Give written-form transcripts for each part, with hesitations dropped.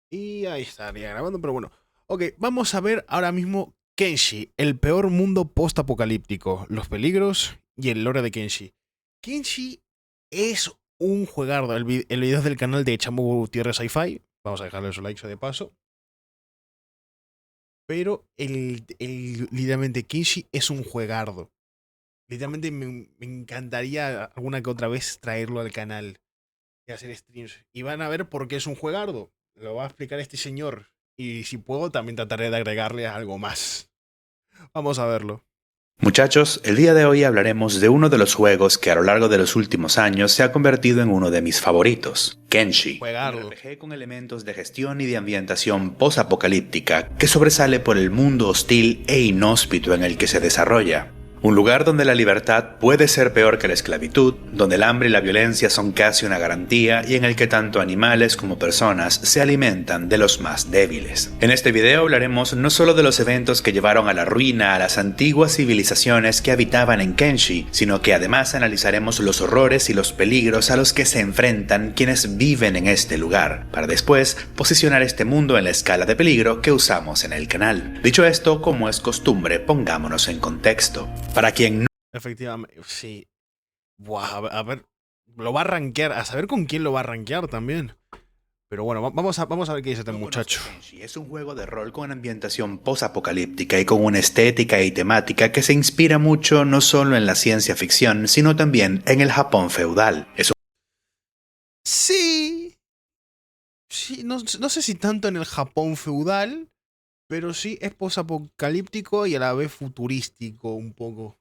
Y ahí estaría grabando, pero bueno. Ok, vamos a ver ahora mismo Kenshi, el peor mundo post-apocalíptico, los peligros y el lore de Kenshi. Kenshi es un juegardo. El video es del canal de Chamo Gutiérrez Sci-Fi. Vamos a dejarle su like de paso. Pero literalmente Kenshi es un juegardo. Literalmente me encantaría alguna que otra vez traerlo al canal y hacer streams. Y van a ver por qué es un juegardo. Lo va a explicar este señor. Y si puedo, también trataré de agregarle algo más. Vamos a verlo. Muchachos, el día de hoy hablaremos de uno de los juegos que a lo largo de los últimos años se ha convertido en uno de mis favoritos, Kenshi, un Juegardo. RPG con elementos de gestión y de ambientación post-apocalíptica que sobresale por el mundo hostil e inhóspito en el que se desarrolla. Un lugar donde la libertad puede ser peor que la esclavitud, donde el hambre y la violencia son casi una garantía y en el que tanto animales como personas se alimentan de los más débiles. En este video hablaremos no solo de los eventos que llevaron a la ruina a las antiguas civilizaciones que habitaban en Kenshi, sino que además analizaremos los horrores y los peligros a los que se enfrentan quienes viven en este lugar, para después posicionar este mundo en la escala de peligro que usamos en el canal. Dicho esto, como es costumbre, pongámonos en contexto. Para quien no Efectivamente, sí. Buah, a ver. Lo va a rankear. A saber con quién lo va a rankear también. Pero bueno, vamos a ver qué dice este conozca muchacho. Kenshi, es un juego de rol con ambientación post-apocalíptica y con una estética y temática que se inspira mucho no solo en la ciencia ficción, sino también en el Japón feudal. Es Sí. Sí, no sé si tanto en el Japón feudal, pero sí es posapocalíptico y a la vez futurístico un poco.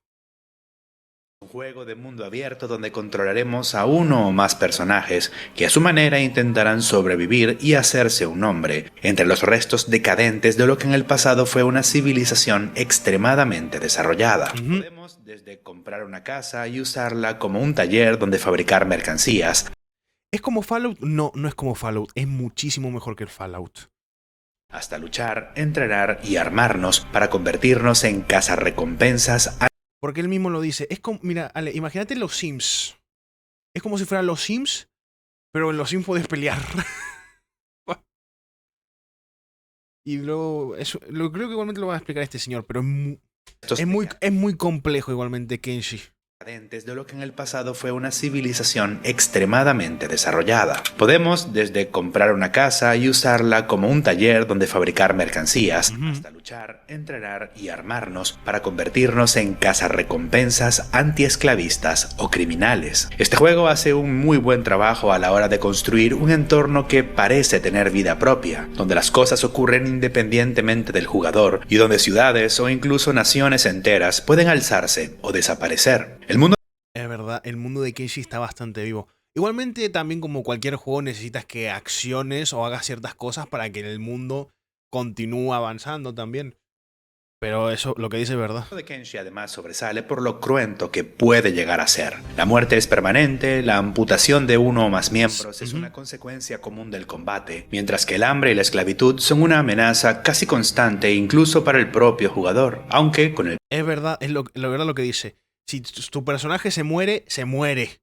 un juego de mundo abierto donde controlaremos a uno o más personajes que a su manera intentarán sobrevivir y hacerse un nombre entre los restos decadentes de lo que en el pasado fue una civilización extremadamente desarrollada. Podemos desde comprar una casa y usarla como un taller donde fabricar mercancías, ¿Es como Fallout? No, no es como Fallout. Es muchísimo mejor que el Fallout. hasta luchar, entrenar y armarnos para convertirnos en cazarrecompensas. Porque él mismo lo dice. Es como, mira, Ale, imagínate los Sims. Es como si fueran los Sims, pero en los Sims puedes pelear. Y luego, lo creo que igualmente lo va a explicar este señor, pero es muy complejo igualmente Kenshi. De lo que en el pasado fue una civilización extremadamente desarrollada. Podemos desde comprar una casa y usarla como un taller donde fabricar mercancías, hasta luchar, entrenar y armarnos para convertirnos en cazarrecompensas antiesclavistas o criminales. Este juego hace un muy buen trabajo a la hora de construir un entorno que parece tener vida propia, donde las cosas ocurren independientemente del jugador y donde ciudades o incluso naciones enteras pueden alzarse o desaparecer. El mundo Es verdad, el mundo de Kenshi está bastante vivo. Igualmente, también como cualquier juego, necesitas que acciones o hagas ciertas cosas para que el mundo continúe avanzando también. Pero eso, lo que dice es verdad. de Kenshi además sobresale por lo cruento que puede llegar a ser. La muerte es permanente, la amputación de uno o más miembros es una consecuencia común del combate, mientras que el hambre y la esclavitud son una amenaza casi constante incluso para el propio jugador, aunque con el Es verdad, es lo verdad lo que dice. Si tu personaje se muere, se muere.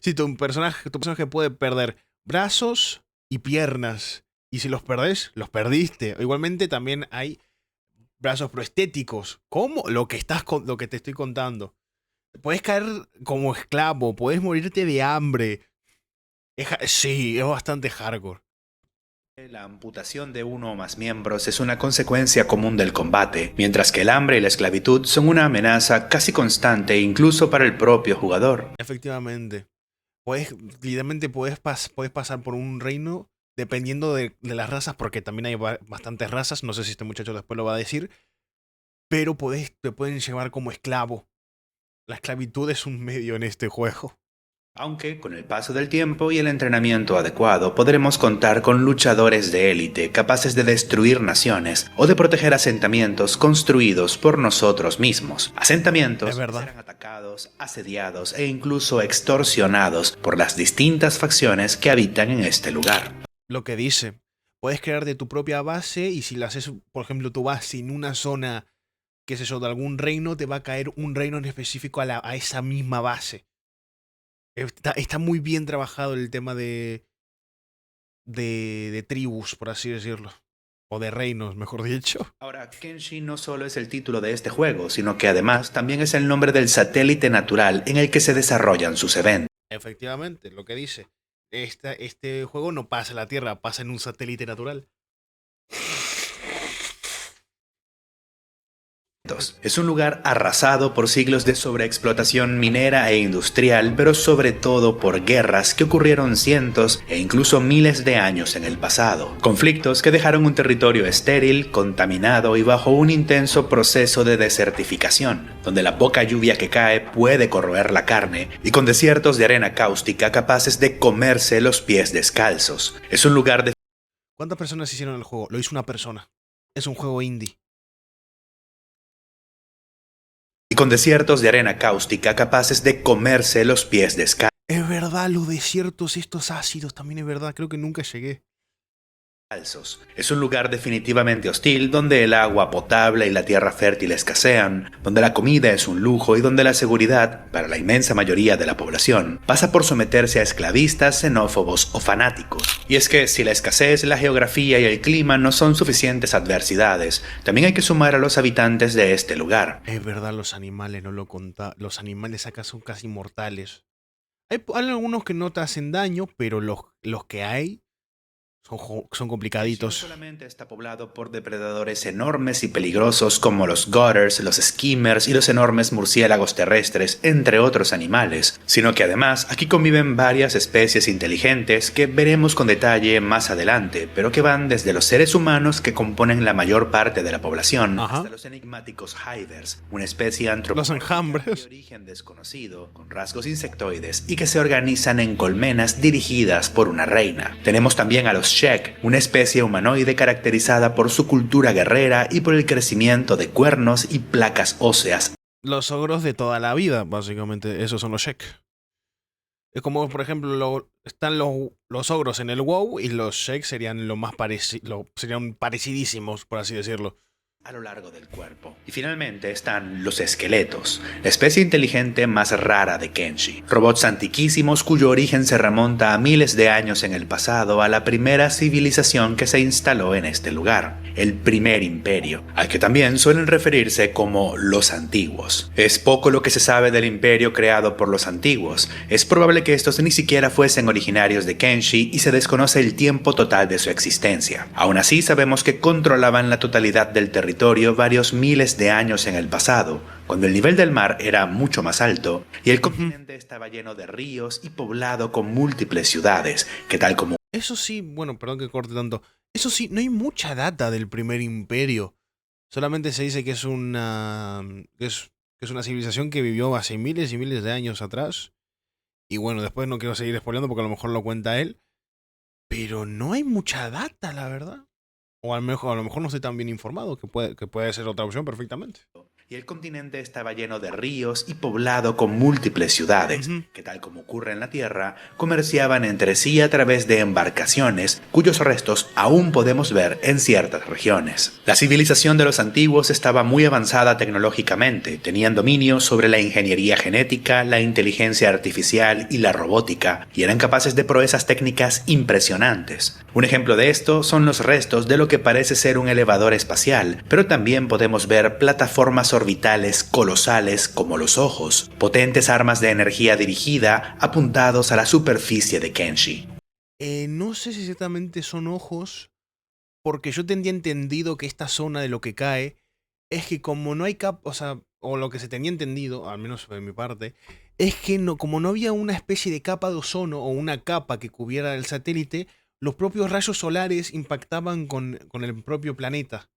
Si tu personaje puede perder brazos y piernas. Y si los perdés, los perdiste. Igualmente también hay brazos proestéticos. ¿Cómo? Lo que te estoy contando. Puedes caer como esclavo, puedes morirte de hambre. Sí, es bastante hardcore. la amputación de uno o más miembros es una consecuencia común del combate, mientras que el hambre y la esclavitud son una amenaza casi constante incluso para el propio jugador. Efectivamente. Literalmente puedes pasar por un reino dependiendo de las razas, porque también hay bastantes razas. No sé si este muchacho después lo va a decir. Pero te pueden llevar como esclavo. La esclavitud es un medio en este juego. Aunque, con el paso del tiempo y el entrenamiento adecuado, podremos contar con luchadores de élite capaces de destruir naciones o de proteger asentamientos construidos por nosotros mismos. Es Asentamientos que verdad. serán atacados, asediados e incluso extorsionados por las distintas facciones que habitan en este lugar. Lo que dice. Puedes crear de tu propia base y si la haces, por ejemplo, tu base en una zona, qué sé yo, de algún reino, te va a caer un reino en específico a esa misma base. Está muy bien trabajado el tema de tribus, por así decirlo. O de reinos, mejor dicho. Ahora, Kenshi no solo es el título de este juego, sino que además también es el nombre del satélite natural en el que se desarrollan sus eventos. Efectivamente, lo que dice. Este juego no pasa en la Tierra, pasa en un satélite natural. Es un lugar arrasado por siglos de sobreexplotación minera e industrial, pero sobre todo por guerras que ocurrieron cientos e incluso miles de años en el pasado. Conflictos que dejaron un territorio estéril, contaminado y bajo un intenso proceso de desertificación, donde la poca lluvia que cae puede corroer la carne, y con desiertos de arena cáustica capaces de comerse los pies descalzos. Es un lugar de... ¿Cuántas personas hicieron el juego? Lo hizo una persona. Es un juego indie. Y con desiertos de arena cáustica capaces de comerse los pies descalzos. Es verdad, los desiertos estos ácidos también es verdad. Creo que nunca llegué. Es un lugar definitivamente hostil donde el agua potable y la tierra fértil escasean, donde la comida es un lujo y donde la seguridad, para la inmensa mayoría de la población, pasa por someterse a esclavistas, xenófobos o fanáticos. Y es que si la escasez, la geografía y el clima no son suficientes adversidades, también hay que sumar a los habitantes de este lugar. Es verdad, los animales, no lo contá. Los animales acá son casi mortales. Hay algunos que no te hacen daño, pero los que hay son complicaditos. Solamente está poblado por depredadores enormes y peligrosos como los gutters, los skimmers y los enormes murciélagos terrestres, entre otros animales, sino que además aquí conviven varias especies inteligentes que veremos con detalle más adelante, pero que van desde los seres humanos que componen la mayor parte de la población, hasta los enigmáticos hivers, una especie antropomórfica de origen desconocido, con rasgos insectoides y que se organizan en colmenas dirigidas por una reina. Tenemos también a los Shek, una especie humanoide caracterizada por su cultura guerrera y por el crecimiento de cuernos y placas óseas. Los ogros de toda la vida, básicamente, esos son los Shek. Es como, por ejemplo, están los ogros en el WoW y los Shek serían serían parecidísimos, por así decirlo, a lo largo del cuerpo. Y finalmente están los esqueletos, la especie inteligente más rara de Kenshi. Robots antiquísimos cuyo origen se remonta a miles de años en el pasado, a la primera civilización que se instaló en este lugar, el Primer Imperio, al que también suelen referirse como los Antiguos. Es poco lo que se sabe del imperio creado por los Antiguos. Es probable que estos ni siquiera fuesen originarios de Kenshi y se desconoce el tiempo total de su existencia. Aún así sabemos que controlaban la totalidad del territorio varios miles de años en el pasado, cuando el nivel del mar era mucho más alto y el continente estaba lleno de ríos y poblado con múltiples ciudades, que tal como... Eso sí, bueno, perdón que corte tanto. Eso sí, no hay mucha data del Primer Imperio. Solamente se dice que es una civilización que vivió hace miles y miles de años atrás. Y bueno, después no quiero seguir spoileando porque a lo mejor lo cuenta él. Pero no hay mucha data, la verdad. O a lo mejor no estoy tan bien informado, que puede ser otra opción perfectamente. Y el continente estaba lleno de ríos y poblado con múltiples ciudades, que tal como ocurre en la Tierra, comerciaban entre sí a través de embarcaciones, cuyos restos aún podemos ver en ciertas regiones. La civilización de los antiguos estaba muy avanzada tecnológicamente, tenían dominio sobre la ingeniería genética, la inteligencia artificial y la robótica, y eran capaces de proezas técnicas impresionantes. Un ejemplo de esto son los restos de lo que parece ser un elevador espacial, pero también podemos ver plataformas orbitales colosales como los ojos, potentes armas de energía dirigida apuntados a la superficie de Kenshi. No sé si exactamente son ojos, porque yo tenía entendido que esta zona de lo que cae es que como no hay o lo que se tenía entendido, al menos de mi parte, es que como no había una especie de capa de ozono o una capa que cubriera el satélite, los propios rayos solares impactaban con el propio planeta.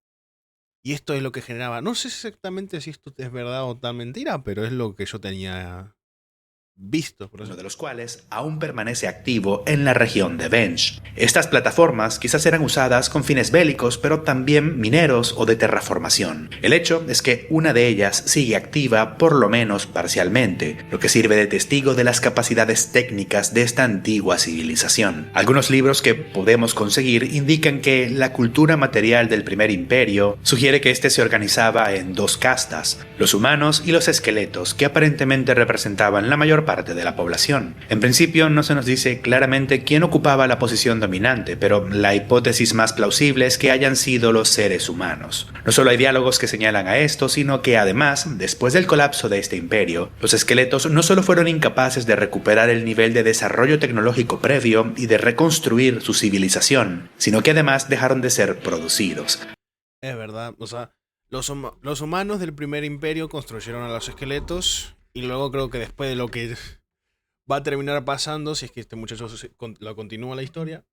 Y esto es lo que generaba. No sé exactamente si esto es verdad o tal mentira, pero es lo que yo tenía visto. Uno de los cuales aún permanece activo en la región de Venge. Estas plataformas quizás eran usadas con fines bélicos, pero también mineros o de terraformación. El hecho es que una de ellas sigue activa, por lo menos parcialmente, lo que sirve de testigo de las capacidades técnicas de esta antigua civilización. Algunos libros que podemos conseguir indican que la cultura material del Primer Imperio sugiere que este se organizaba en dos castas, los humanos y los esqueletos, que aparentemente representaban la mayor parte de la población. En principio no se nos dice claramente quién ocupaba la posición dominante, pero la hipótesis más plausible es que hayan sido los seres humanos. No solo hay diálogos que señalan a esto, sino que además, después del colapso de este imperio, los esqueletos no solo fueron incapaces de recuperar el nivel de desarrollo tecnológico previo y de reconstruir su civilización, sino que además dejaron de ser producidos. Es verdad, o sea, los humanos del primer imperio construyeron a los esqueletos y luego creo que después de lo que va a terminar pasando, si es que este muchacho lo continúa la historia,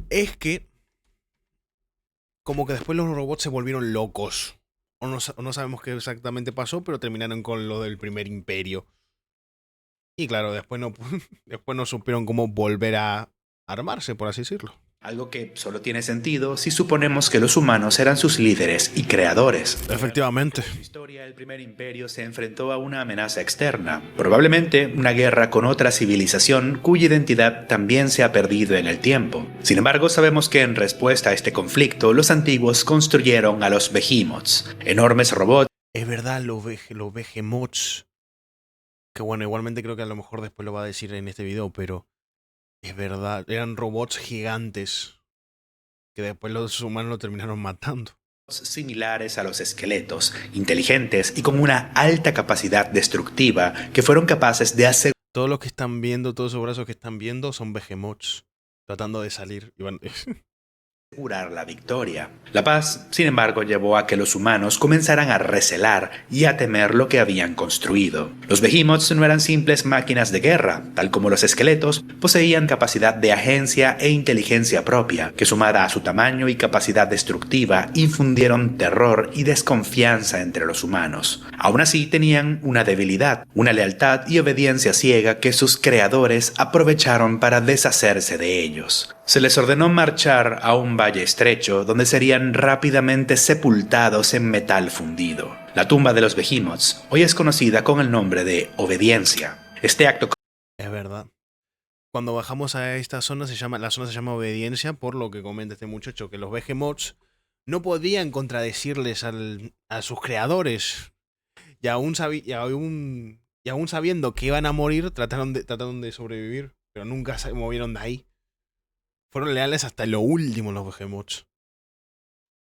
es que como que después los robots se volvieron locos. O no sabemos qué exactamente pasó, pero terminaron con lo del primer imperio. Y claro, después no supieron cómo volver a armarse, por así decirlo. Algo que solo tiene sentido si suponemos que los humanos eran sus líderes y creadores. Efectivamente. En su historia, el primer imperio se enfrentó a una amenaza externa, probablemente una guerra con otra civilización cuya identidad también se ha perdido en el tiempo. Sin embargo, sabemos que en respuesta a este conflicto, los antiguos construyeron a los Behemoths, enormes robots. Es verdad, los Behemoths. Que bueno, igualmente creo que a lo mejor después lo va a decir en este video, pero es verdad, eran robots gigantes que después los humanos lo terminaron matando. Similares a los esqueletos, inteligentes y con una alta capacidad destructiva que fueron capaces de hacer... Todos los que están viendo, todos esos brazos que están viendo son Behemoths tratando de salir. asegurar la victoria. La paz, sin embargo, llevó a que los humanos comenzaran a recelar y a temer lo que habían construido. Los Behemoths no eran simples máquinas de guerra, tal como los esqueletos, poseían capacidad de agencia e inteligencia propia, que sumada a su tamaño y capacidad destructiva, infundieron terror y desconfianza entre los humanos. Aún así, tenían una debilidad, una lealtad y obediencia ciega que sus creadores aprovecharon para deshacerse de ellos. Se les ordenó marchar a un valle estrecho donde serían rápidamente sepultados en metal fundido. La tumba de los Behemoths hoy es conocida con el nombre de Obediencia. Este acto... Es verdad. Cuando bajamos a esta zona, la zona se llama Obediencia, por lo que comenta este muchacho, que los Behemoths no podían contradecirles a sus creadores. Y aún sabiendo que iban a morir, trataron de sobrevivir, pero nunca se movieron de ahí. Fueron leales hasta lo último los Behemoths.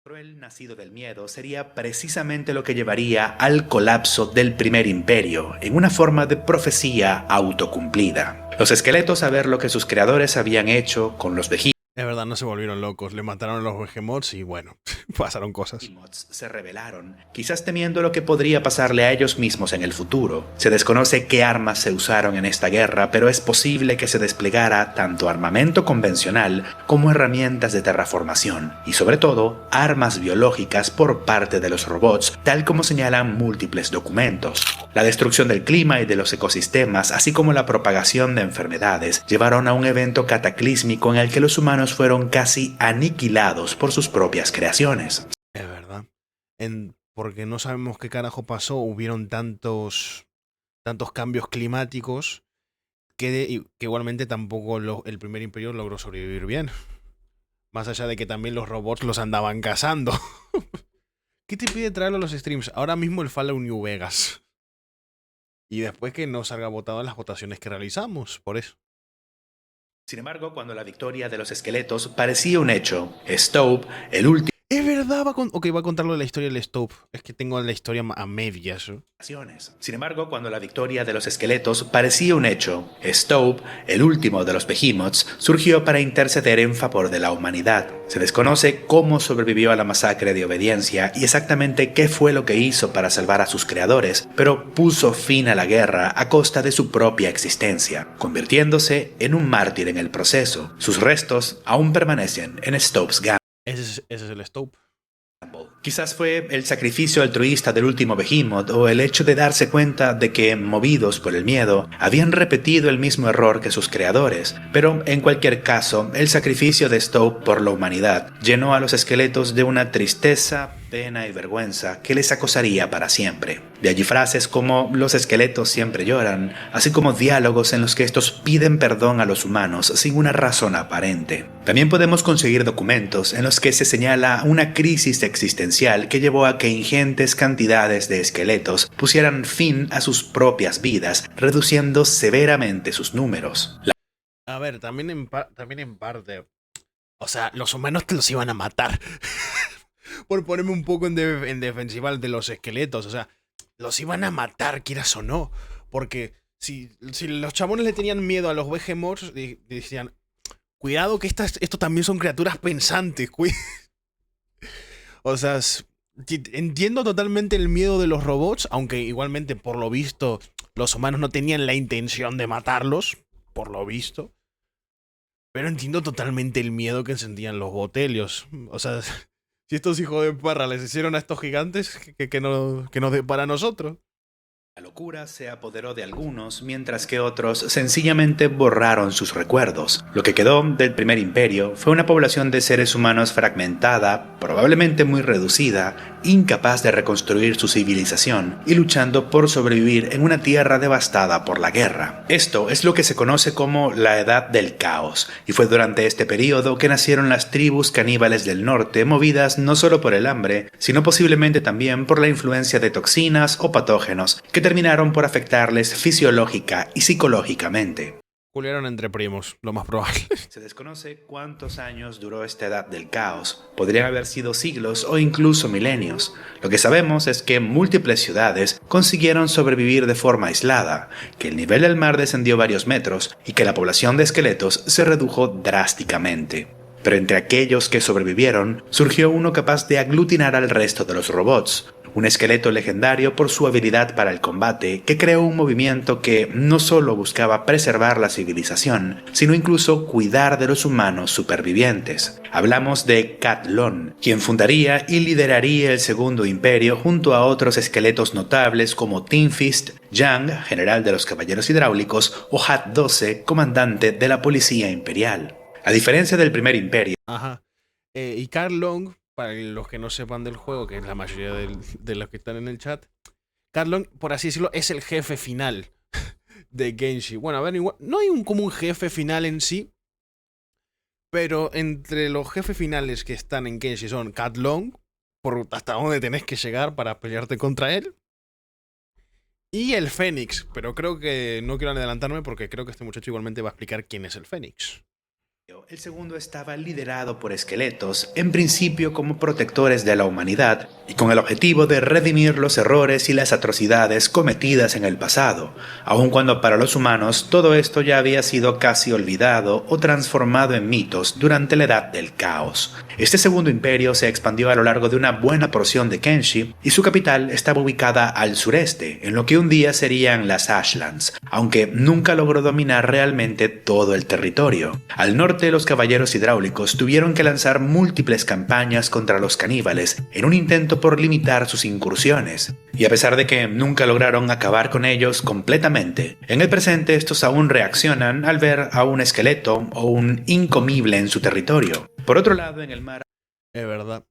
El cruel nacido del miedo sería precisamente lo que llevaría al colapso del primer imperio, en una forma de profecía autocumplida. Los esqueletos, a ver lo que sus creadores habían hecho con los Behemoths, es verdad, no se volvieron locos, le mataron a los Behemoths y bueno, pasaron cosas. Se rebelaron, quizás temiendo lo que podría pasarle a ellos mismos en el futuro. Se desconoce qué armas se usaron en esta guerra, pero es posible que se desplegara tanto armamento convencional como herramientas de terraformación, y sobre todo, armas biológicas por parte de los robots, tal como señalan múltiples documentos. La destrucción del clima y de los ecosistemas, así como la propagación de enfermedades, llevaron a un evento cataclísmico en el que los humanos fueron casi aniquilados por sus propias creaciones. Es verdad. Porque no sabemos qué carajo pasó, hubieron tantos cambios climáticos que igualmente tampoco el primer imperio logró sobrevivir bien. Más allá de que también los robots los andaban cazando. ¿Qué te pide traerlo a los streams? Ahora mismo el Fallout New Vegas. Y después que no salga votado en las votaciones que realizamos, por eso. Sin embargo, cuando la victoria de los esqueletos parecía un hecho, Stope, el último... Es verdad, va a contarlo de la historia del Stope. Es que tengo la historia a medias. Sin embargo, cuando la victoria de los esqueletos parecía un hecho, Stope, el último de los Behemoths, surgió para interceder en favor de la humanidad. Se desconoce cómo sobrevivió a la masacre de Obediencia y exactamente qué fue lo que hizo para salvar a sus creadores, pero puso fin a la guerra a costa de su propia existencia, convirtiéndose en un mártir en el proceso. Sus restos aún permanecen en Stope's Gamble. Ese es el Stope. Quizás fue el sacrificio altruista del último Behemoth o el hecho de darse cuenta de que, movidos por el miedo, habían repetido el mismo error que sus creadores, pero en cualquier caso, el sacrificio de Stope por la humanidad llenó a los esqueletos de una tristeza, pena y vergüenza que les acosaría para siempre. De allí frases como "los esqueletos siempre lloran", así como diálogos en los que estos piden perdón a los humanos sin una razón aparente. También podemos conseguir documentos en los que se señala una crisis existencial providencial que llevó a que ingentes cantidades de esqueletos pusieran fin a sus propias vidas, reduciendo severamente sus números. A ver, también en parte. O sea, los humanos te los iban a matar. Por ponerme un poco en defensiva de los esqueletos. O sea, los iban a matar, quieras o no. Porque si los chabones le tenían miedo a los Behemoths, decían, cuidado que esto también son criaturas pensantes. O sea, entiendo totalmente el miedo de los robots, aunque igualmente, por lo visto, los humanos no tenían la intención de matarlos, por lo visto. Pero entiendo totalmente el miedo que sentían los botelios. O sea, si estos hijos de perra les hicieron a estos gigantes, que nos dé para nosotros. La locura se apoderó de algunos, mientras que otros sencillamente borraron sus recuerdos. Lo que quedó del primer imperio fue una población de seres humanos fragmentada, probablemente muy reducida, incapaz de reconstruir su civilización y luchando por sobrevivir en una tierra devastada por la guerra. Esto es lo que se conoce como la Edad del Caos, y fue durante este periodo que nacieron las tribus caníbales del norte, movidas no solo por el hambre, sino posiblemente también por la influencia de toxinas o patógenos que terminaron por afectarles fisiológica y psicológicamente. Culearon entre primos, lo más probable. Se desconoce cuántos años duró esta Edad del Caos. Podrían haber sido siglos o incluso milenios. Lo que sabemos es que múltiples ciudades consiguieron sobrevivir de forma aislada, que el nivel del mar descendió varios metros y que la población de esqueletos se redujo drásticamente. Pero entre aquellos que sobrevivieron, surgió uno capaz de aglutinar al resto de los robots. Un esqueleto legendario por su habilidad para el combate, que creó un movimiento que no solo buscaba preservar la civilización, sino incluso cuidar de los humanos supervivientes. Hablamos de Cat Lon, quien fundaría y lideraría el Segundo Imperio junto a otros esqueletos notables como Tin Fist, Yang, general de los Caballeros Hidráulicos, o Hat 12, comandante de la Policía Imperial. A diferencia del Primer Imperio. Ajá. Y Carl Long, para los que no sepan del juego, que es la mayoría de los que están en el chat, Carl Long, por así decirlo, es el jefe final de Genshi. Bueno, a ver, igual, no hay como un jefe final en sí, pero entre los jefes finales que están en Genshi son Cat Long, por hasta dónde tenés que llegar para pelearte contra él, y el Fénix, pero creo que no quiero adelantarme porque creo que este muchacho igualmente va a explicar quién es el Fénix. El segundo estaba liderado por esqueletos, en principio como protectores de la humanidad, y con el objetivo de redimir los errores y las atrocidades cometidas en el pasado, aun cuando para los humanos todo esto ya había sido casi olvidado o transformado en mitos durante la Edad del Caos. Este segundo imperio se expandió a lo largo de una buena porción de Kenshi, y su capital estaba ubicada al sureste, en lo que un día serían las Ashlands, aunque nunca logró dominar realmente todo el territorio. Al norte, los Caballeros Hidráulicos tuvieron que lanzar múltiples campañas contra los caníbales en un intento por limitar sus incursiones, y a pesar de que nunca lograron acabar con ellos completamente, en el presente estos aún reaccionan al ver a un esqueleto o un incomible en su territorio. Por otro lado, en el mar... Es verdad.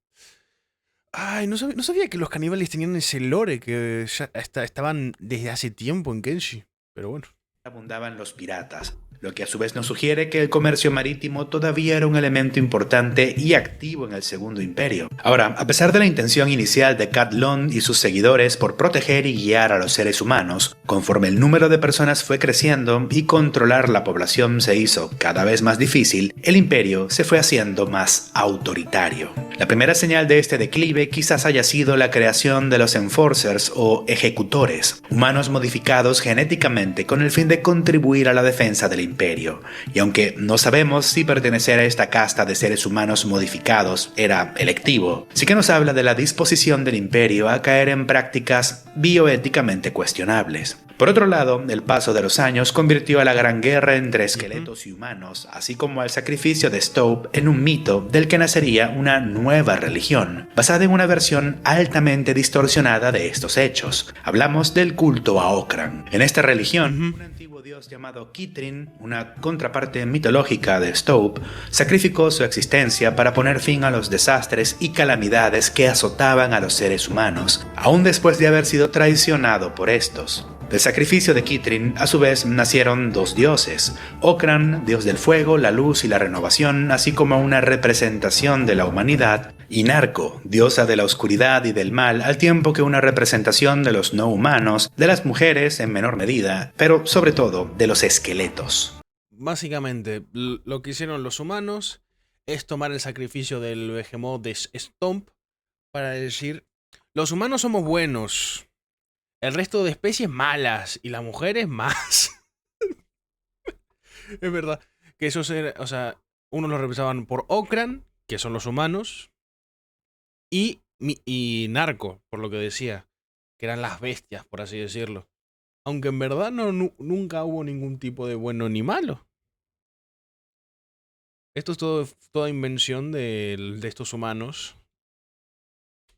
Ay, no sabía que los caníbales tenían ese lore que ya estaban desde hace tiempo en Kenshi, pero bueno. Abundaban los piratas, lo que a su vez nos sugiere que el comercio marítimo todavía era un elemento importante y activo en el Segundo Imperio. Ahora, a pesar de la intención inicial de Cat Lon y sus seguidores por proteger y guiar a los seres humanos, conforme el número de personas fue creciendo y controlar la población se hizo cada vez más difícil, el imperio se fue haciendo más autoritario. La primera señal de este declive quizás haya sido la creación de los Enforcers o ejecutores, humanos modificados genéticamente con el fin de contribuir a la defensa del imperio. Y aunque no sabemos si pertenecer a esta casta de seres humanos modificados era electivo, sí que nos habla de la disposición del imperio a caer en prácticas bioéticamente cuestionables. Por otro lado, el paso de los años convirtió a la gran guerra entre esqueletos y humanos, así como al sacrificio de Stope, en un mito del que nacería una nueva religión, basada en una versión altamente distorsionada de estos hechos. Hablamos del culto a Okran. En esta religión, un antiguo dios llamado Kitrin, una contraparte mitológica de Stope, sacrificó su existencia para poner fin a los desastres y calamidades que azotaban a los seres humanos, aún después de haber sido traicionado por estos. Del sacrificio de Kitrin, a su vez, nacieron dos dioses, Okran, dios del fuego, la luz y la renovación, así como una representación de la humanidad, Inarco, diosa de la oscuridad y del mal, al tiempo que una representación de los no humanos, de las mujeres en menor medida, pero sobre todo de los esqueletos. Básicamente, lo que hicieron los humanos es tomar el sacrificio del Behemoth de Stomp para decir, los humanos somos buenos, el resto de especies malas y las mujeres más. Es verdad que esos eran, o sea, unos los represaban por Okran, que son los humanos, y Narco, por lo que decía, que eran las bestias, por así decirlo. Aunque en verdad nunca hubo ningún tipo de bueno ni malo. Esto es toda invención de estos humanos.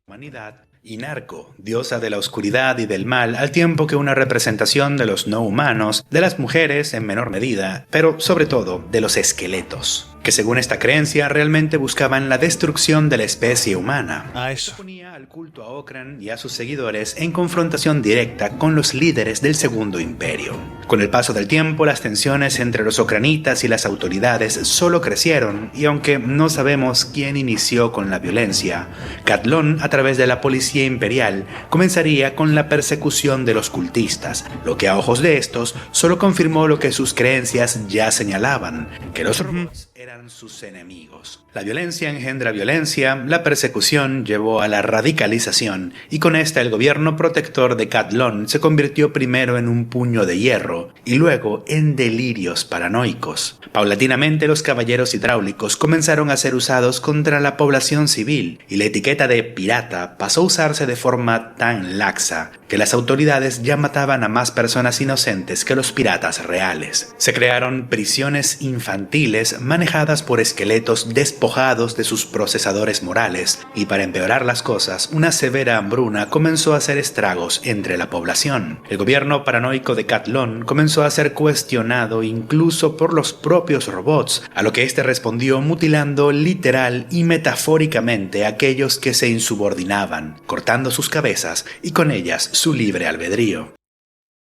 Humanidad. Inarco, diosa de la oscuridad y del mal, al tiempo que una representación de los no humanos, de las mujeres en menor medida, pero sobre todo de los esqueletos, que según esta creencia realmente buscaban la destrucción de la especie humana. Eso. Ponía al culto a Okran y a sus seguidores en confrontación directa con los líderes del Segundo Imperio. Con el paso del tiempo, las tensiones entre los okranitas y las autoridades solo crecieron, y aunque no sabemos quién inició con la violencia, Cathlon, a través de la policía imperial, comenzaría con la persecución de los cultistas, lo que a ojos de estos solo confirmó lo que sus creencias ya señalaban, que los robots eran sus enemigos. La violencia engendra violencia, la persecución llevó a la radicalización, y con esta el gobierno protector de Cathlon se convirtió primero en un puño de hierro y luego en delirios paranoicos. Paulatinamente los caballeros hidráulicos comenzaron a ser usados contra la población civil, y la etiqueta de pirata pasó a usarse de forma tan laxa que las autoridades ya mataban a más personas inocentes que los piratas reales. Se crearon prisiones infantiles manejadas por esqueletos despojados de sus procesadores morales, y para empeorar las cosas, una severa hambruna comenzó a hacer estragos entre la población. El gobierno paranoico de Cathlon comenzó a ser cuestionado incluso por los propios robots, a lo que este respondió mutilando literal y metafóricamente a aquellos que se insubordinaban, cortando sus cabezas y con ellas su libre albedrío.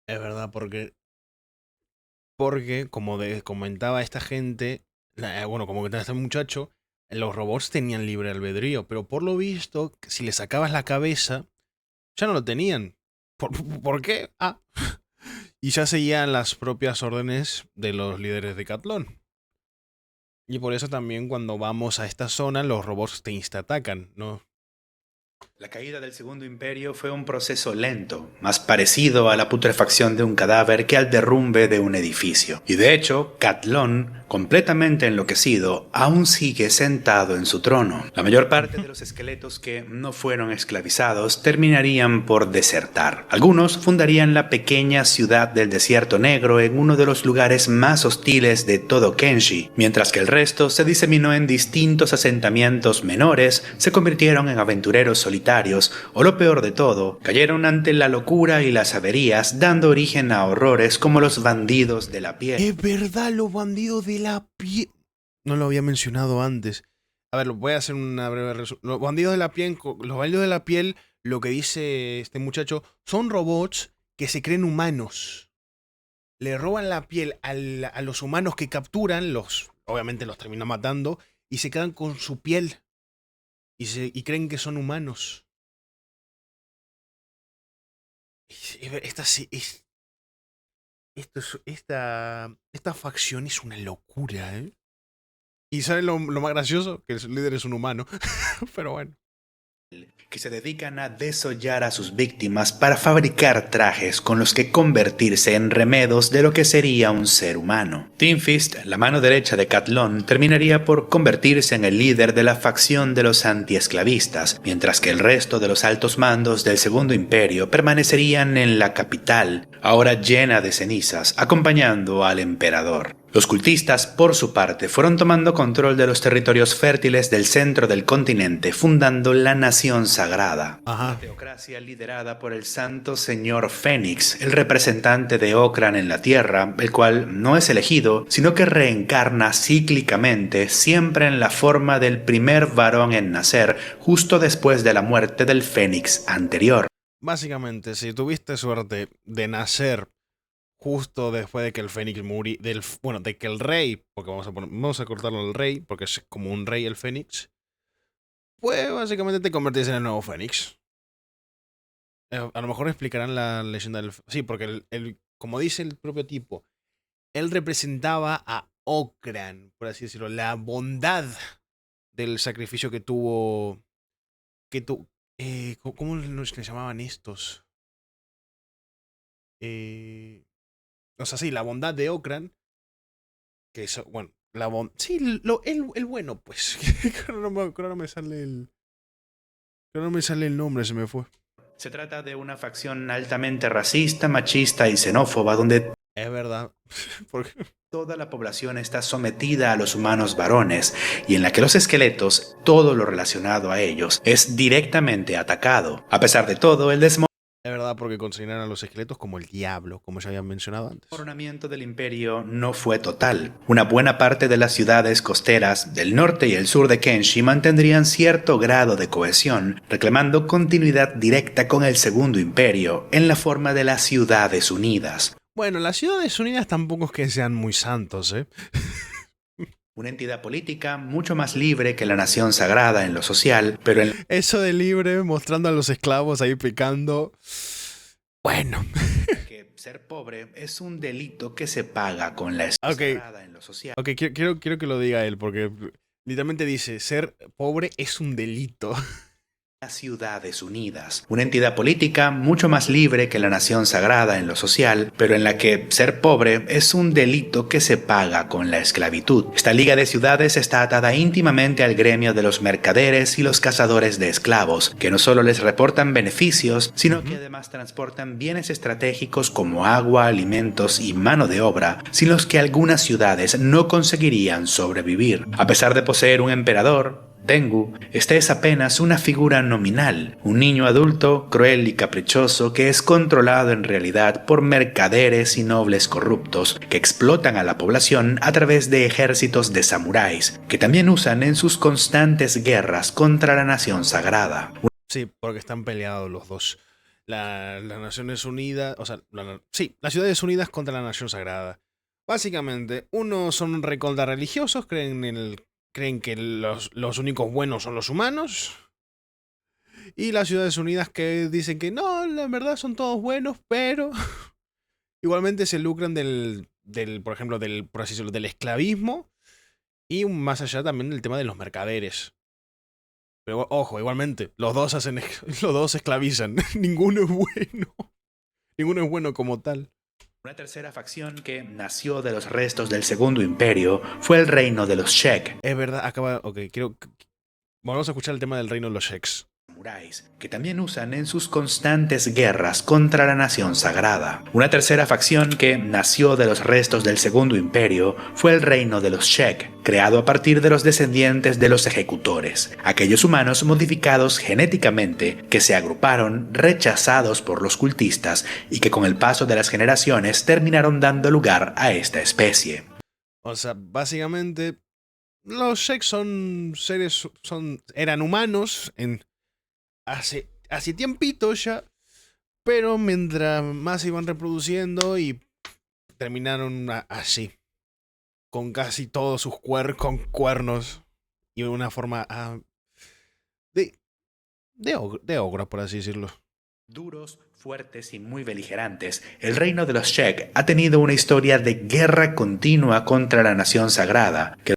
Es verdad, porque como comentaba esta gente, bueno, como comentaba este muchacho, los robots tenían libre albedrío, pero por lo visto, si le sacabas la cabeza, ya no lo tenían. ¿Por qué? Y ya seguían las propias órdenes de los líderes de Cathlon. Y por eso también cuando vamos a esta zona, los robots te insta-atacan, ¿no? La caída del Segundo Imperio fue un proceso lento, más parecido a la putrefacción de un cadáver que al derrumbe de un edificio. Y de hecho, Cathlon, completamente enloquecido, aún sigue sentado en su trono. La mayor parte de los esqueletos que no fueron esclavizados terminarían por desertar. Algunos fundarían la pequeña ciudad del Desierto Negro en uno de los lugares más hostiles de todo Kenshi, mientras que el resto se diseminó en distintos asentamientos menores, se convirtieron en aventureros solitarios, o lo peor de todo, cayeron ante la locura y las averías, dando origen a horrores como los bandidos de la piel. Es verdad, los bandidos de la piel. No lo había mencionado antes. A ver, voy a hacer una breve resumen. Los bandidos de la piel, lo que dice este muchacho, son robots que se creen humanos. Le roban la piel a los humanos que capturan, obviamente los terminan matando, y se quedan con su piel. Y creen que son humanos. Esta facción es una locura, ¿eh? Y ¿sabes lo más gracioso? Que el líder es un humano. Pero bueno. Que se dedican a desollar a sus víctimas para fabricar trajes con los que convertirse en remedos de lo que sería un ser humano. Tinfist, la mano derecha de Cathlon, terminaría por convertirse en el líder de la facción de los antiesclavistas, mientras que el resto de los altos mandos del Segundo Imperio permanecerían en la capital, ahora llena de cenizas, acompañando al emperador. Los cultistas, por su parte, fueron tomando control de los territorios fértiles del centro del continente, fundando la Nación Sagrada. Una teocracia liderada por el Santo Señor Fénix, el representante de Okran en la Tierra, el cual no es elegido, sino que reencarna cíclicamente, siempre en la forma del primer varón en nacer, justo después de la muerte del Fénix anterior. Básicamente, si tuviste suerte de nacer justo después de que el Fénix murió, de que el rey, porque vamos a cortarlo al rey, porque es como un rey el Fénix, pues básicamente te convertís en el nuevo Fénix. A lo mejor explicarán la leyenda del... Sí, porque como dice el propio tipo, él representaba a Okran, por así decirlo, la bondad del sacrificio que tuvo... ¿Cómo le llamaban estos? O sea, sí, la bondad de Okran, que eso, bueno, sí, el bueno, pues. Creo no me sale el... Creo no me sale el nombre, se me fue. Se trata de una facción altamente racista, machista y xenófoba donde Es verdad. Porque... toda la población está sometida a los humanos varones y en la que los esqueletos, todo lo relacionado a ellos, es directamente atacado. A pesar de todo, el Es verdad, porque consideran a los esqueletos como el diablo, como ya habían mencionado antes. desmoronamiento del imperio no fue total. Una buena parte de las ciudades costeras del norte y el sur de Kenshi mantendrían cierto grado de cohesión, reclamando continuidad directa con el Segundo Imperio en la forma de las Ciudades Unidas. Bueno, las Ciudades Unidas tampoco es que sean muy santos, ¿eh? Una entidad política mucho más libre que la nación sagrada en lo social, pero en Eso de libre, mostrando a los esclavos ahí picando. Bueno. que ser pobre es un delito que se paga con la sagrada en lo social. Ok, quiero que lo diga él, porque literalmente dice, ser pobre es un delito. Las Ciudades Unidas, una entidad política mucho más libre que la nación sagrada en lo social, pero en la que ser pobre es un delito que se paga con la esclavitud. Esta liga de ciudades está atada íntimamente al gremio de los mercaderes y los cazadores de esclavos, que no solo les reportan beneficios, sino que además transportan bienes estratégicos como agua, alimentos y mano de obra, sin los que algunas ciudades no conseguirían sobrevivir. A pesar de poseer un emperador, Tengu, esta es apenas una figura nominal, un niño adulto, cruel y caprichoso que es controlado en realidad por mercaderes y nobles corruptos que explotan a la población a través de ejércitos de samuráis, que también usan en sus constantes guerras contra la nación sagrada. Sí, porque están peleados los dos. Las Naciones Unidas, o sea, las Ciudades Unidas contra la Nación Sagrada. Básicamente, unos son recontra religiosos, creen que los únicos buenos son los humanos. Y las Ciudades Unidas que dicen que no, la verdad son todos buenos, pero igualmente se lucran por ejemplo, por así decirlo, del esclavismo. Y más allá también del tema de los mercaderes. Pero ojo, igualmente, los dos esclavizan. Ninguno es bueno. Ninguno es bueno como tal. Una tercera facción que nació de los restos del Segundo Imperio fue el reino de los Shek. Es verdad, ok, vamos a escuchar el tema del reino de los Sheks. Samuráis, que también usan en sus constantes guerras contra la nación sagrada. Una tercera facción que nació de los restos del Segundo Imperio fue el reino de los Shek, creado a partir de los descendientes de los ejecutores, aquellos humanos modificados genéticamente que se agruparon rechazados por los cultistas y que con el paso de las generaciones terminaron dando lugar a esta especie. O sea, básicamente, los Sheks eran humanos hace tiempito ya, pero mientras más se iban reproduciendo y terminaron así, con casi todos sus cuernos y de una forma de ogro, por así decirlo. Duros, fuertes y muy beligerantes, el reino de los Shek ha tenido una historia de guerra continua contra la nación sagrada, que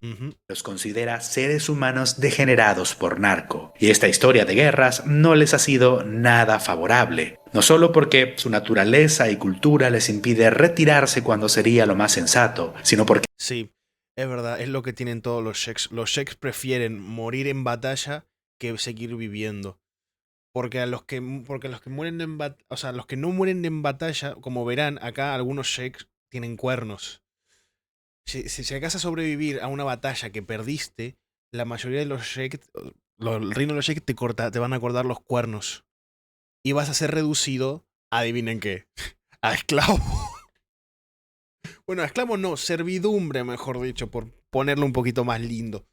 los considera seres humanos degenerados por narco. Y esta historia de guerras no les ha sido nada favorable, no solo porque su naturaleza y cultura les impide retirarse cuando sería lo más sensato, sino porque... Sí, es verdad, es lo que tienen todos los Sheks. Los Sheks prefieren morir en batalla que seguir viviendo. Porque los que mueren los que no mueren en batalla, como verán, acá algunos Sheks tienen cuernos. Si llegas a sobrevivir a una batalla que perdiste, la mayoría de los Sheks, el reino de los Sheks te van a cortar los cuernos. Y vas a ser reducido, adivinen qué, a esclavo. Bueno, a esclavo no, servidumbre, mejor dicho, por ponerlo un poquito más lindo.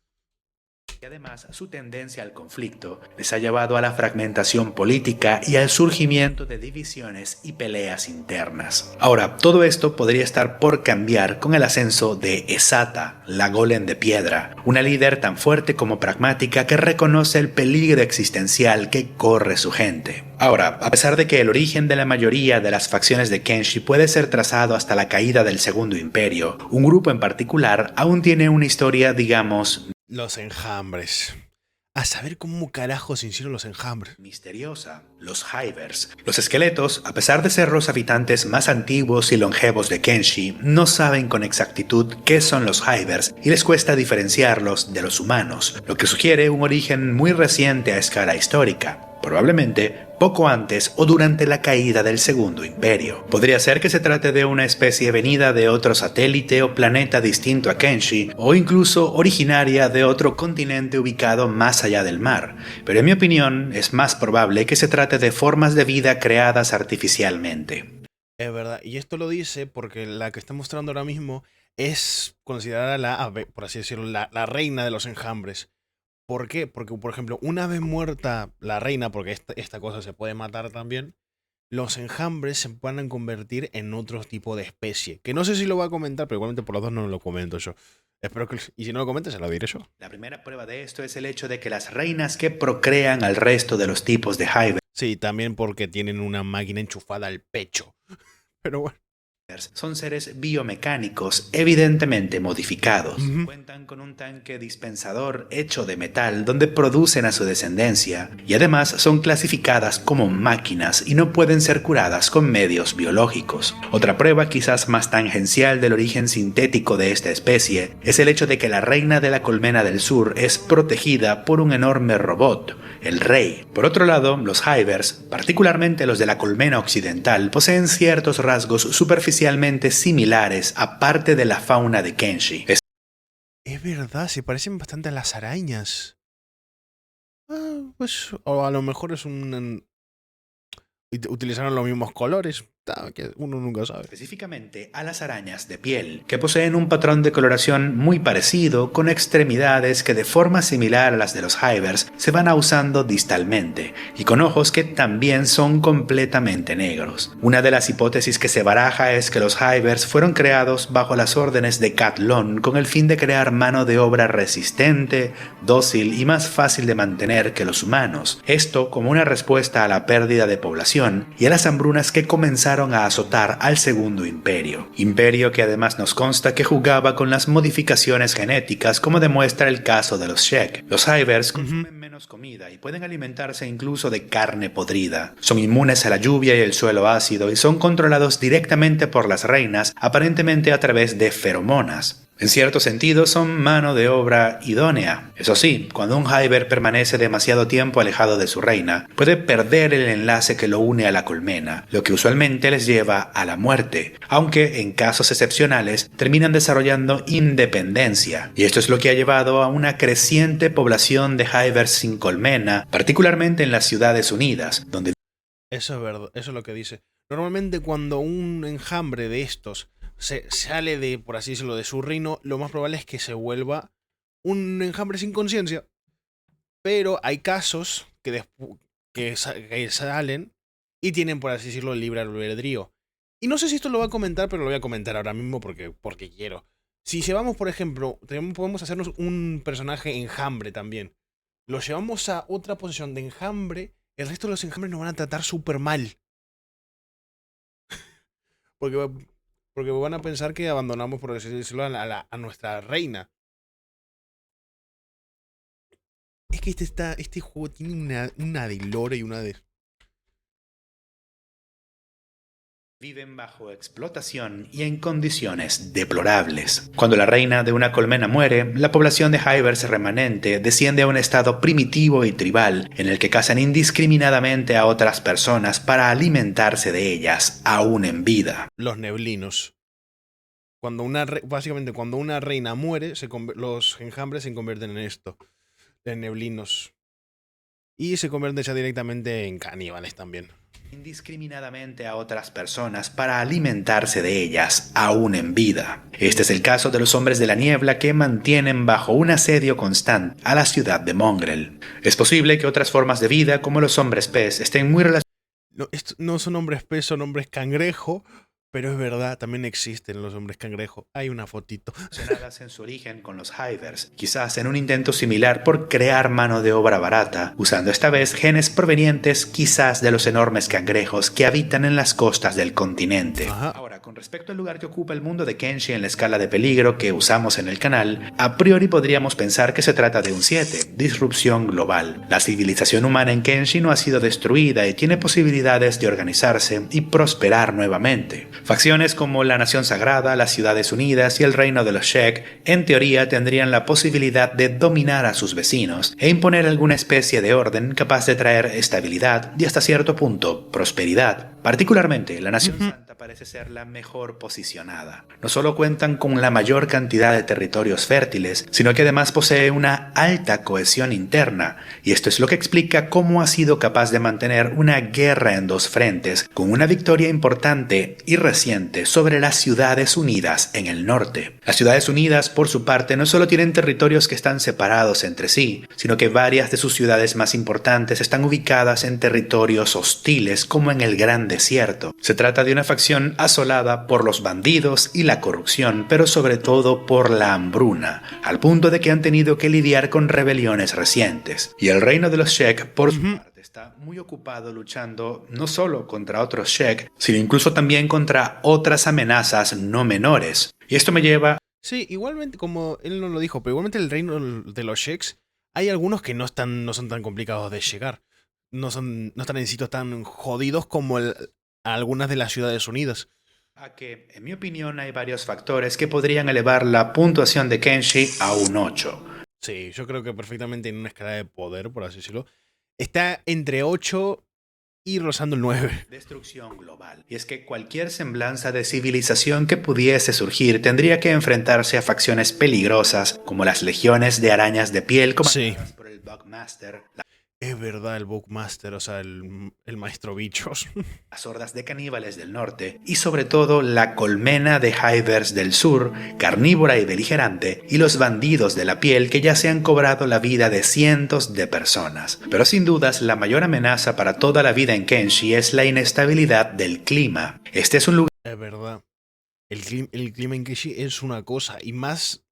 Y además, su tendencia al conflicto les ha llevado a la fragmentación política y al surgimiento de divisiones y peleas internas. Ahora, todo esto podría estar por cambiar con el ascenso de Esata, la golem de piedra, una líder tan fuerte como pragmática que reconoce el peligro existencial que corre su gente. Ahora, a pesar de que el origen de la mayoría de las facciones de Kenshi puede ser trazado hasta la caída del Segundo Imperio, un grupo en particular aún tiene una historia, digamos, Los enjambres. A saber cómo carajo se hicieron los enjambres. misteriosa, los Hivers. Los esqueletos, a pesar de ser los habitantes más antiguos y longevos de Kenshi, no saben con exactitud qué son los Hivers y les cuesta diferenciarlos de los humanos, lo que sugiere un origen muy reciente a escala histórica. Probablemente poco antes o durante la caída del Segundo Imperio. Podría ser que se trate de una especie venida de otro satélite o planeta distinto a Kenshi, o incluso originaria de otro continente ubicado más allá del mar, pero en mi opinión es más probable que se trate de formas de vida creadas artificialmente. Es verdad. Y esto lo dice porque la que está mostrando ahora mismo es considerada por así decirlo, la reina de los enjambres. ¿Por qué? Porque, por ejemplo, una vez muerta la reina, porque esta cosa se puede matar también, los enjambres se van a convertir en otro tipo de especie. Que no sé si lo va a comentar, pero igualmente por los dos no lo comento yo. Espero que... Y si no lo comenta, se lo diré yo. La primera prueba de esto es el hecho de que las reinas que procrean al resto de los tipos de Hivers Sí, también porque tienen una máquina enchufada al pecho. Pero bueno. son seres biomecánicos evidentemente modificados. Ujú. Cuentan con un tanque dispensador hecho de metal donde producen a su descendencia y además son clasificadas como máquinas y no pueden ser curadas con medios biológicos. Otra prueba quizás más tangencial del origen sintético de esta especie es el hecho de que la reina de la colmena del sur es protegida por un enorme robot, el rey. Por otro lado, los Hivers, particularmente los de la colmena occidental, poseen ciertos rasgos superficialmente similares a parte de la fauna de Kenshi. Es verdad, se parecen bastante a las arañas. Pues, o a lo mejor es un... Utilizaron los mismos colores. Que uno nunca sabe. Específicamente a las arañas de piel, que poseen un patrón de coloración muy parecido, con extremidades que de forma similar a las de los Hivers se van usando distalmente, y con ojos que también son completamente negros. Una de las hipótesis que se baraja es que los Hivers fueron creados bajo las órdenes de Cat Lon con el fin de crear mano de obra resistente, dócil y más fácil de mantener que los humanos. Esto como una respuesta a la pérdida de población y a las hambrunas que comenzaron a azotar al Segundo Imperio. Imperio que además nos consta que jugaba con las modificaciones genéticas, como demuestra el caso de los Shek. Los Hivers consumen menos comida y pueden alimentarse incluso de carne podrida. Son inmunes a la lluvia y el suelo ácido y son controlados directamente por las reinas, aparentemente a través de feromonas. En cierto sentido son mano de obra idónea. Eso sí, cuando un Hiver permanece demasiado tiempo alejado de su reina, puede perder el enlace que lo une a la colmena, lo que usualmente les lleva a la muerte, aunque en casos excepcionales terminan desarrollando independencia, y esto es lo que ha llevado a una creciente población de Hivers sin colmena, particularmente en las Ciudades Unidas, donde... Eso es verdad, eso es lo que dice. Normalmente cuando un enjambre de estos se sale de, por así decirlo, de su reino, lo más probable es que se vuelva un enjambre sin conciencia. Pero hay casos que salen y tienen, por así decirlo, libre albedrío. Y no sé si esto lo va a comentar, pero lo voy a comentar ahora mismo porque quiero. Si llevamos, por ejemplo, podemos hacernos un personaje enjambre también. Lo llevamos a otra posición de enjambre, el resto de los enjambres nos van a tratar súper mal. Porque van a pensar que abandonamos, por así decirlo, a nuestra reina. Es que este juego tiene una de lore y una de... viven bajo explotación y en condiciones deplorables. Cuando la reina de una colmena muere, la población de Hivers remanente desciende a un estado primitivo y tribal, en el que cazan indiscriminadamente a otras personas para alimentarse de ellas, aún en vida. Los neblinos. Básicamente, cuando una reina muere, los enjambres se convierten en esto, en neblinos. Y se convierten ya directamente en caníbales también. indiscriminadamente a otras personas para alimentarse de ellas, aún en vida. Este es el caso de los hombres de la niebla que mantienen bajo un asedio constante a la ciudad de Mongrel. Es posible que otras formas de vida, como los hombres pez, estén muy relacionadas. No, no son hombres pez, son hombres cangrejo. Pero es verdad, también existen los hombres cangrejo. Hay una fotito. Relacionadas en su origen con los Hivers, quizás en un intento similar por crear mano de obra barata, usando esta vez genes provenientes quizás de los enormes cangrejos que habitan en las costas del continente. Ajá. Ahora, con respecto al lugar que ocupa el mundo de Kenshi en la escala de peligro que usamos en el canal, a priori podríamos pensar que se trata de un 7, disrupción global. La civilización humana en Kenshi no ha sido destruida y tiene posibilidades de organizarse y prosperar nuevamente. Facciones como la Nación Sagrada, las Ciudades Unidas y el Reino de los Shek, en teoría tendrían la posibilidad de dominar a sus vecinos e imponer alguna especie de orden capaz de traer estabilidad y hasta cierto punto prosperidad. Particularmente, la Nación Santa parece ser la mejor posicionada. No solo cuentan con la mayor cantidad de territorios fértiles, sino que además posee una alta cohesión interna, y esto es lo que explica cómo ha sido capaz de mantener una guerra en dos frentes, con una victoria importante y reciente sobre las Ciudades Unidas en el norte. Las Ciudades Unidas, por su parte, no solo tienen territorios que están separados entre sí, sino que varias de sus ciudades más importantes están ubicadas en territorios hostiles como en el Gran Desierto. Se trata de una facción asolada por los bandidos y la corrupción, pero sobre todo por la hambruna, al punto de que han tenido que lidiar con rebeliones recientes. Y el reino de los Shek, por su parte, está muy ocupado luchando no solo contra otros Shek, sino incluso también contra otras amenazas no menores. Y esto me lleva... Sí, igualmente, como él no lo dijo, pero igualmente el reino de los Sheks, hay algunos que no son tan complicados de llegar. No están en sitios tan jodidos como algunas de las Ciudades Unidas. A que, en mi opinión, hay varios factores que podrían elevar la puntuación de Kenshi a un 8. Sí, yo creo que perfectamente en una escala de poder, por así decirlo, está entre 8 y rozando el 9. Destrucción global. Y es que cualquier semblanza de civilización que pudiese surgir tendría que enfrentarse a facciones peligrosas como las legiones de arañas de piel comandadas por el Bugmaster, Es verdad, el Bugmaster, o sea, el maestro bichos. las hordas de caníbales del norte y sobre todo la colmena de Hivers del sur, carnívora y beligerante, y los bandidos de la piel que ya se han cobrado la vida de cientos de personas. Pero sin dudas la mayor amenaza para toda la vida en Kenshi es la inestabilidad del clima. Este es un lugar... Es verdad. El clima en Kenshi es una cosa, y más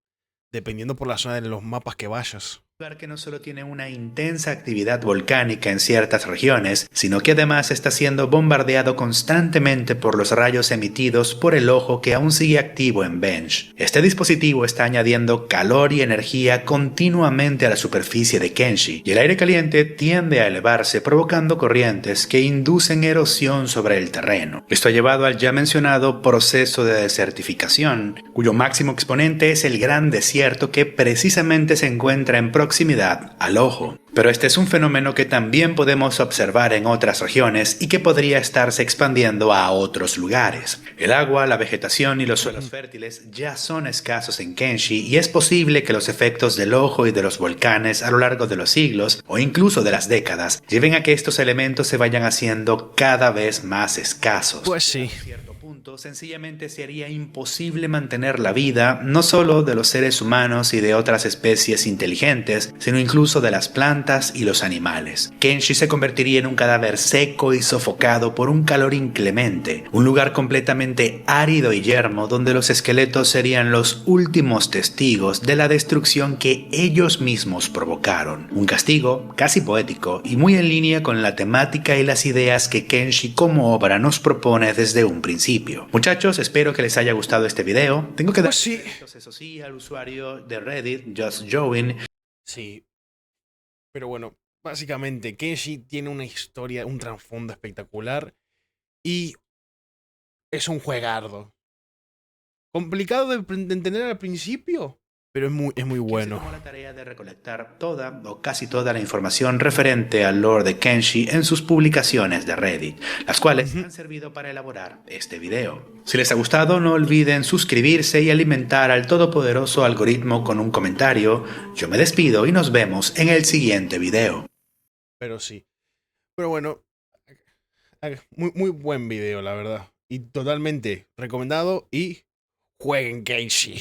dependiendo por la zona de los mapas que vayas. Que no solo tiene una intensa actividad volcánica en ciertas regiones, sino que además está siendo bombardeado constantemente por los rayos emitidos por el ojo que aún sigue activo en Bench. Este dispositivo está añadiendo calor y energía continuamente a la superficie de Kenshi, y el aire caliente tiende a elevarse provocando corrientes que inducen erosión sobre el terreno. Esto ha llevado al ya mencionado proceso de desertificación, cuyo máximo exponente es el Gran Desierto que precisamente se encuentra en proximidad al ojo. Pero este es un fenómeno que también podemos observar en otras regiones y que podría estarse expandiendo a otros lugares. El agua, la vegetación y los suelos fértiles ya son escasos en Kenshi y es posible que los efectos del ojo y de los volcanes a lo largo de los siglos o incluso de las décadas lleven a que estos elementos se vayan haciendo cada vez más escasos. Pues sí. Sencillamente sería imposible mantener la vida no solo de los seres humanos y de otras especies inteligentes, sino incluso de las plantas y los animales. Kenshi se convertiría en un cadáver seco y sofocado por un calor inclemente, un lugar completamente árido y yermo donde los esqueletos serían los últimos testigos de la destrucción que ellos mismos provocaron. Un castigo casi poético y muy en línea con la temática y las ideas que Kenshi como obra nos propone desde un principio. Muchachos, espero que les haya gustado este video. Tengo que dar eso sí al usuario de Reddit, Just Join. Sí, pero bueno, básicamente Kenshi tiene una historia, un trasfondo espectacular y es un juegardo. Complicado de entender al principio, pero es muy bueno. Se tomó la tarea de recolectar toda o casi toda la información referente al lore de Kenshi en sus publicaciones de Reddit, las cuales han servido para elaborar este video. Si les ha gustado, no olviden suscribirse y alimentar al todopoderoso algoritmo con un comentario. Yo me despido y nos vemos en el siguiente video. Pero sí. Pero bueno, Muy, muy buen video, la verdad. Y totalmente recomendado. Y jueguen Kenshi.